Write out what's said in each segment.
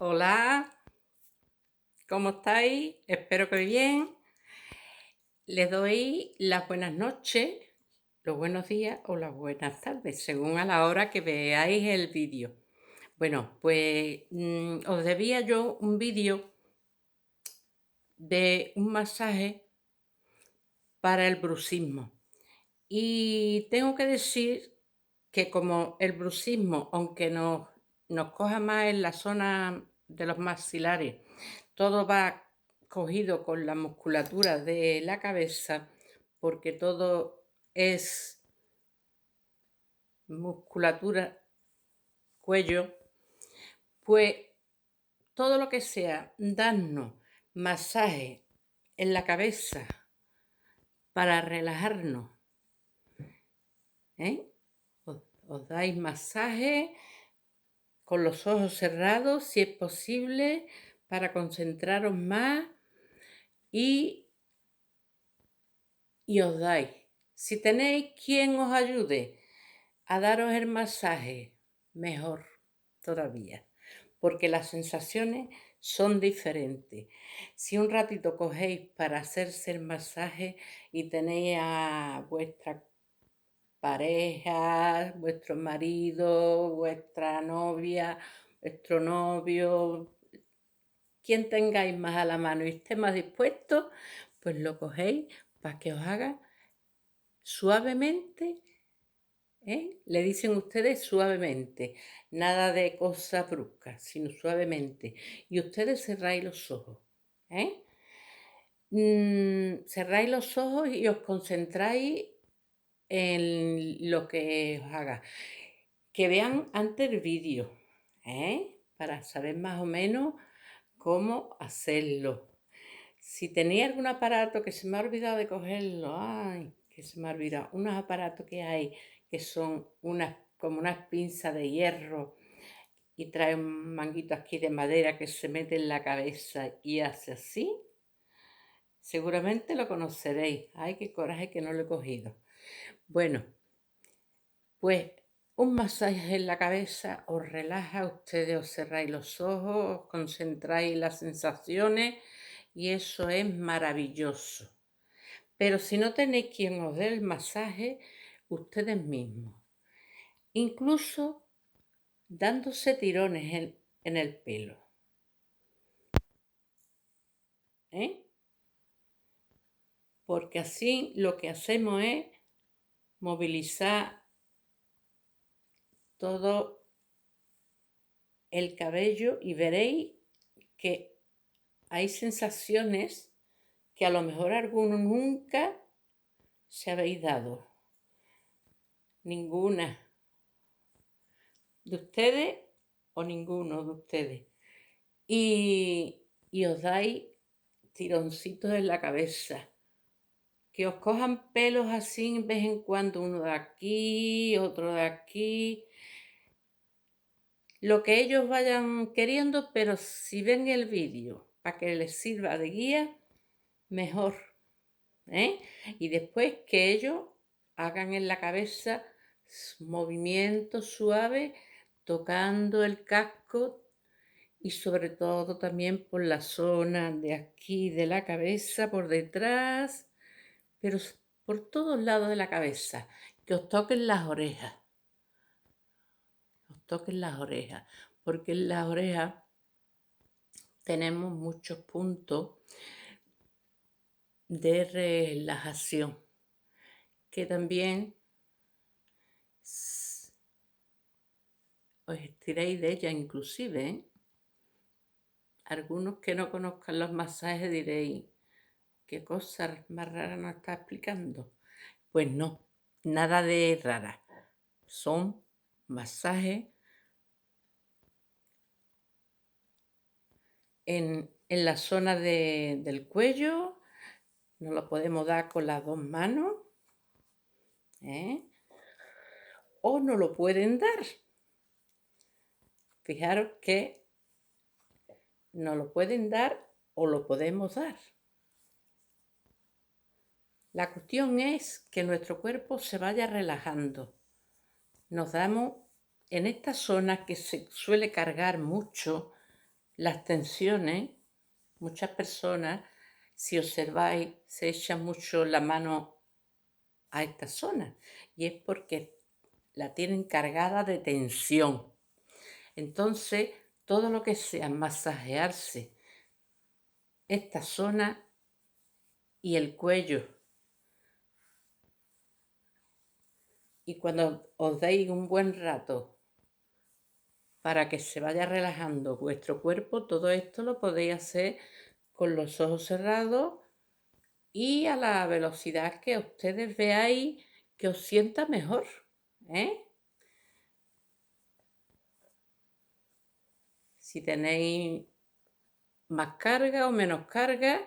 Hola, ¿cómo estáis? Espero que bien. Les doy las buenas noches, los buenos días o las buenas tardes, según a la hora que veáis el vídeo. Bueno, pues os debía yo un vídeo de un masaje para el bruxismo. Y tengo que decir que como el bruxismo, aunque nos coja más en la zona de los maxilares, todo va cogido con la musculatura de la cabeza, porque todo es musculatura cuello, pues todo lo que sea darnos masaje en la cabeza para relajarnos, ¿eh? Os dais masaje con los ojos cerrados, si es posible, para concentraros más y os dais. Si tenéis quien os ayude a daros el masaje, mejor todavía, porque las sensaciones son diferentes. Si un ratito cogéis para hacerse el masaje y tenéis a vuestra pareja, vuestro marido, vuestra novia, vuestro novio, quien tengáis más a la mano y esté más dispuesto, pues lo cogéis para que os haga suavemente, le dicen ustedes suavemente, nada de cosas bruscas, sino suavemente. Y ustedes cerráis los ojos, cerráis los ojos y os concentráis en lo que os haga. Que vean antes el vídeo, para saber más o menos cómo hacerlo. Si tenía algún aparato que se me ha olvidado de cogerlo, que se me ha olvidado, unos aparatos que hay que son como unas pinzas de hierro y trae un manguito aquí de madera que se mete en la cabeza y hace así, seguramente lo conoceréis. Ay, qué coraje que no lo he cogido. Bueno, pues un masaje en la cabeza os relaja, ustedes os cerráis los ojos, os concentráis en las sensaciones y eso es maravilloso. Pero si no tenéis quien os dé el masaje, ustedes mismos, incluso dándose tirones en el pelo, porque así lo que hacemos es movilizar todo el cabello y veréis que hay sensaciones que a lo mejor algunos nunca se habéis dado. Ninguna de ustedes o ninguno de ustedes. Y os dais tironcitos en la cabeza. Que os cojan pelos así de vez en cuando, uno de aquí, otro de aquí. Lo que ellos vayan queriendo, pero si ven el vídeo para que les sirva de guía, mejor. Y después que ellos hagan en la cabeza movimientos suaves, tocando el casco y sobre todo también por la zona de aquí de la cabeza, por detrás, pero por todos lados de la cabeza, que os toquen las orejas, porque en las orejas tenemos muchos puntos de relajación, que también os estiréis de ella inclusive, Algunos que no conozcan los masajes diréis, ¿qué cosa más rara nos está explicando? Pues no, nada de rara. Son masajes en la zona del cuello. Nos lo podemos dar con las dos manos, o no lo pueden dar. Fijaros que nos lo pueden dar o lo podemos dar. La cuestión es que nuestro cuerpo se vaya relajando. Nos damos en esta zona que se suele cargar mucho las tensiones, muchas personas, si observáis, se echan mucho la mano a esta zona y es porque la tienen cargada de tensión. Entonces, todo lo que sea masajearse esta zona y el cuello, y cuando os deis un buen rato para que se vaya relajando vuestro cuerpo, todo esto lo podéis hacer con los ojos cerrados y a la velocidad que ustedes veáis que os sienta mejor, ¿eh? Si tenéis más carga o menos carga,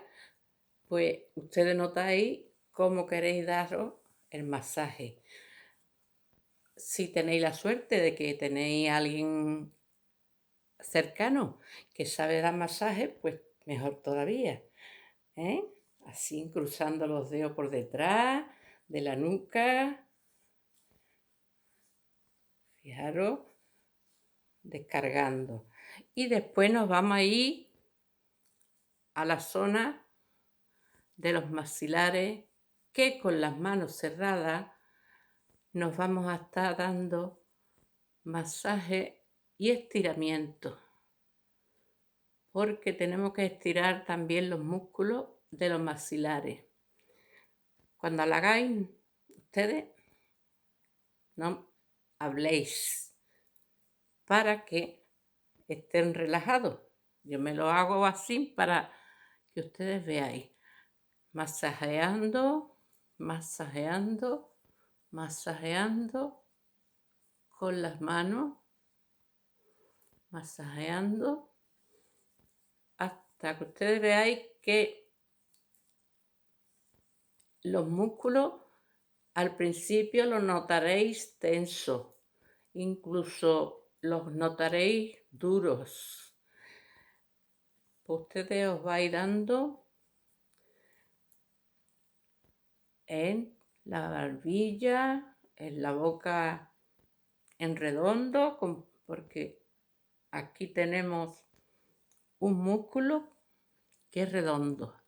pues ustedes notáis cómo queréis daros el masaje. Si tenéis la suerte de que tenéis a alguien cercano que sabe dar masaje, pues mejor todavía, ¿eh? Así cruzando los dedos por detrás de la nuca, fijaros, descargando. Y después nos vamos a ir a la zona de los maxilares, que con las manos cerradas nos vamos a estar dando masaje y estiramiento, porque tenemos que estirar también los músculos de los maxilares. Cuando lo hagáis, ustedes no habléis para que estén relajados. Yo me lo hago así para que ustedes veáis. Masajeando, masajeando, masajeando con las manos, masajeando hasta que ustedes veáis que los músculos al principio los notaréis tensos, incluso los notaréis duros. Ustedes os vais dando en la barbilla, en la boca en redondo, porque aquí tenemos un músculo que es redondo,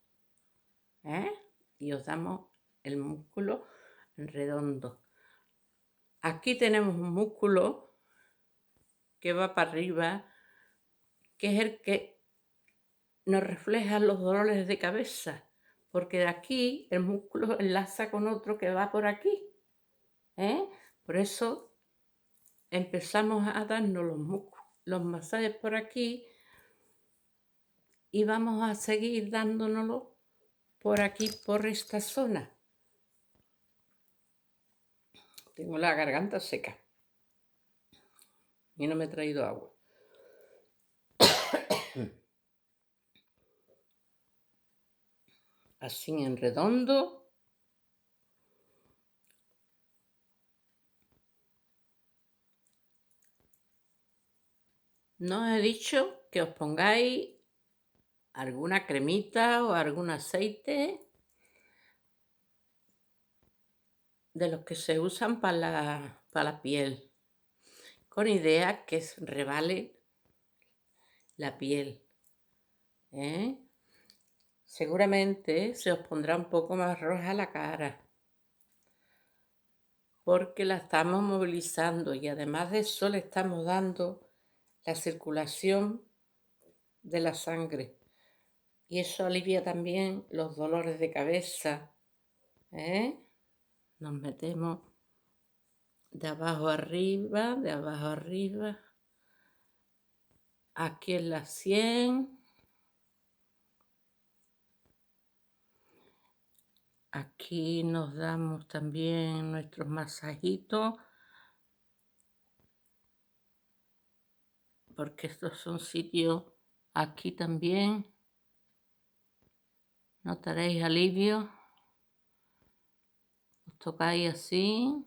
¿eh? Y os damos el músculo en redondo. Aquí tenemos un músculo que va para arriba, que es el que nos refleja los dolores de cabeza, porque de aquí el músculo enlaza con otro que va por aquí, ¿eh? Por eso empezamos a darnos los masajes por aquí y vamos a seguir dándonoslo por aquí, por esta zona. Tengo la garganta seca y no me he traído agua. Así en redondo. No os he dicho que os pongáis alguna cremita o algún aceite de los que se usan para la piel, con idea que revale la piel, ¿eh? Seguramente se os pondrá un poco más roja la cara, porque la estamos movilizando y además de eso le estamos dando la circulación de la sangre. Y eso alivia también los dolores de cabeza, ¿eh? Nos metemos de abajo arriba, de abajo arriba, aquí en la sien, aquí nos damos también nuestros masajitos, porque estos son sitios, aquí también notaréis alivio. Os tocáis así,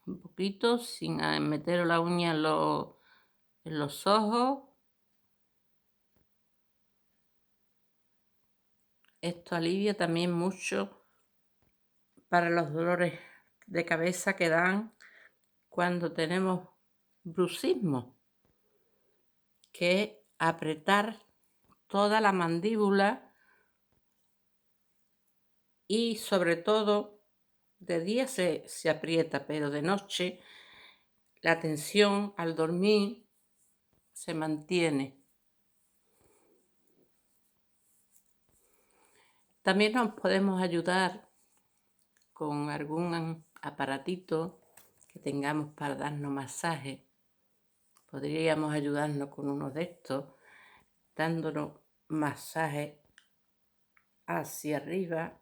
un poquito, sin meter la uña en los ojos. Esto alivia también mucho para los dolores de cabeza que dan cuando tenemos bruxismo, que es apretar toda la mandíbula y sobre todo de día se aprieta, pero de noche la tensión al dormir se mantiene. También nos podemos ayudar con algún aparatito que tengamos para darnos masaje. Podríamos ayudarnos con uno de estos, dándonos masaje hacia arriba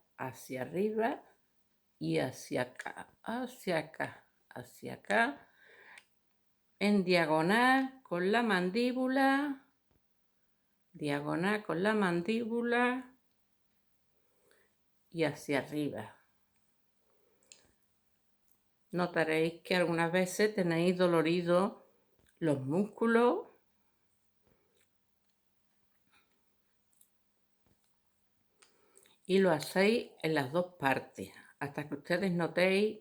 y hacia acá, en diagonal con la mandíbula, y hacia arriba. Notaréis que algunas veces tenéis doloridos los músculos y lo hacéis en las dos partes, hasta que ustedes notéis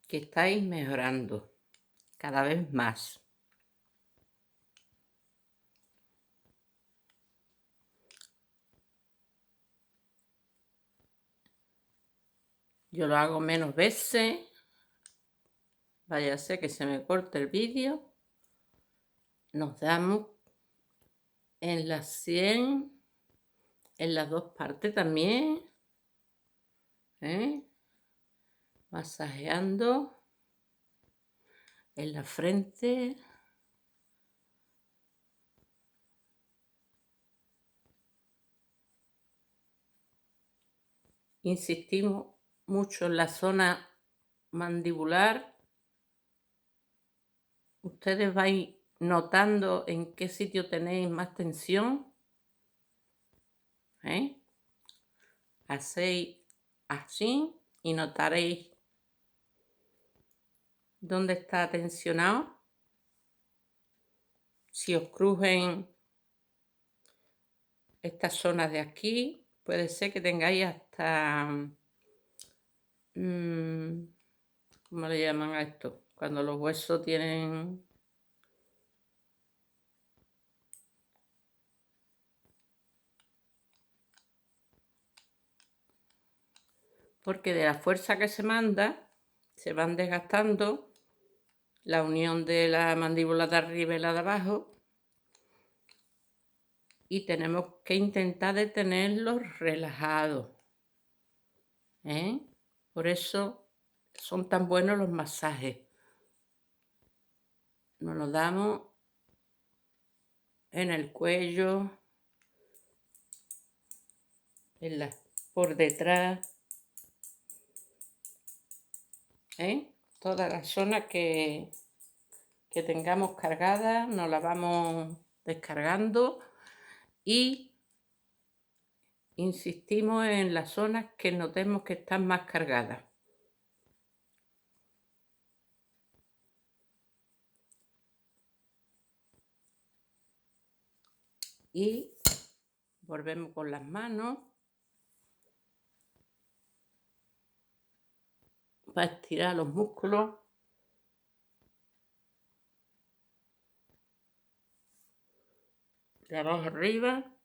que estáis mejorando cada vez más. Yo lo hago menos veces, vaya a ser que se me corte el vídeo. Nos damos en la sien, en las dos partes también, masajeando en la frente. Insistimos mucho en la zona mandibular. Ustedes vais notando en qué sitio tenéis más tensión. Hacéis así y notaréis dónde está tensionado. Si os crujen estas zonas de aquí, puede ser que tengáis hasta, ¿cómo le llaman a esto? Cuando los huesos tienen... Porque de la fuerza que se manda, se van desgastando la unión de la mandíbula de arriba y la de abajo, y tenemos que intentar de tenerlos relajados. Por eso son tan buenos los masajes. Nos los damos en el cuello, por detrás, toda la zona que tengamos cargada, nos la vamos descargando y insistimos en las zonas que notemos que están más cargadas. Y volvemos con las manos para estirar los músculos. De abajo arriba.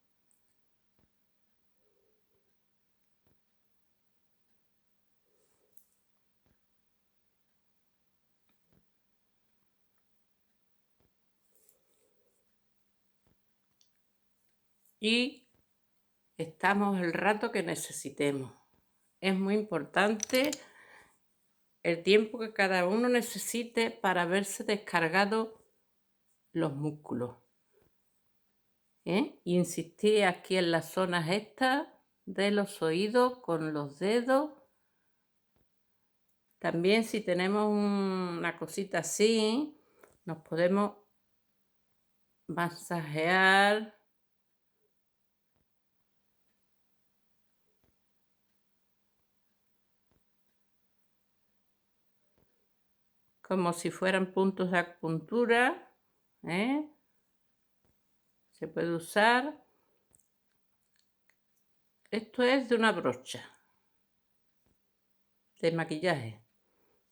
Y estamos el rato que necesitemos. Es muy importante el tiempo que cada uno necesite para verse descargado los músculos. Y insistir aquí en las zonas estas de los oídos con los dedos. También si tenemos una cosita así, nos podemos masajear como si fueran puntos de acupuntura. Se puede usar. Esto es de una brocha de maquillaje,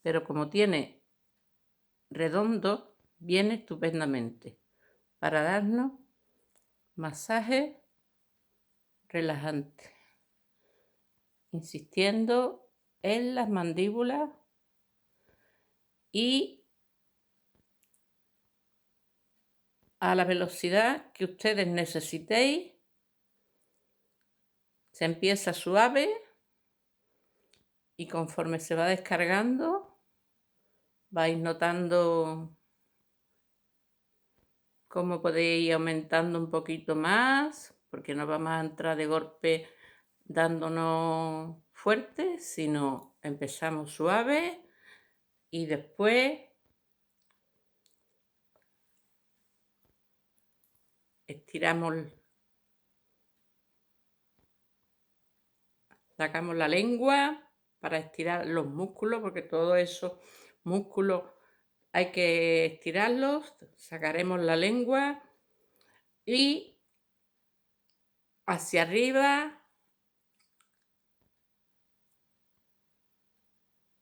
pero como tiene redondo, viene estupendamente. para darnos masaje relajante, insistiendo en las mandíbulas y a la velocidad que ustedes necesitéis. Se empieza suave y conforme se va descargando vais notando cómo podéis ir aumentando un poquito más, porque no vamos a entrar de golpe dándonos fuerte, sino empezamos suave y después estiramos, sacamos la lengua para estirar los músculos, porque todos esos músculos hay que estirarlos. Sacaremos la lengua y hacia arriba,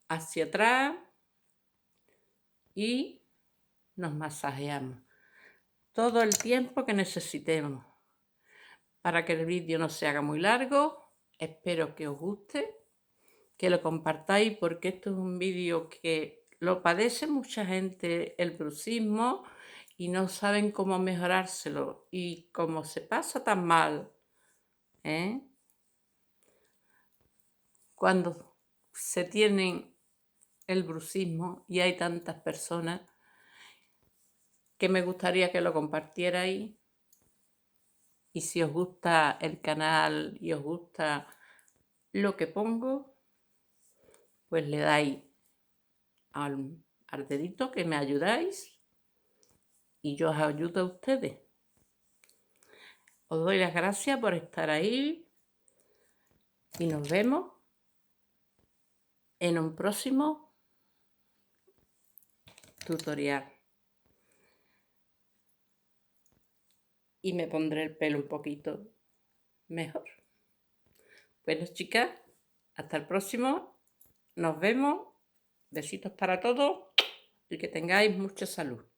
hacia atrás y nos masajeamos todo el tiempo que necesitemos. Para que el vídeo no se haga muy largo, espero que os guste, que lo compartáis, porque esto es un vídeo que lo padece mucha gente, el bruxismo, y no saben cómo mejorárselo, y cómo se pasa tan mal, ¿eh? Cuando se tienen el bruxismo y hay tantas personas, que me gustaría que lo compartierais. Y si os gusta el canal y os gusta lo que pongo, pues le dais al dedito, que me ayudáis, y yo os ayudo a ustedes. Os doy las gracias por estar ahí y nos vemos en un próximo tutorial. Y me pondré el pelo un poquito mejor. Bueno, chicas, hasta el próximo. Nos vemos. Besitos para todos y que tengáis mucha salud.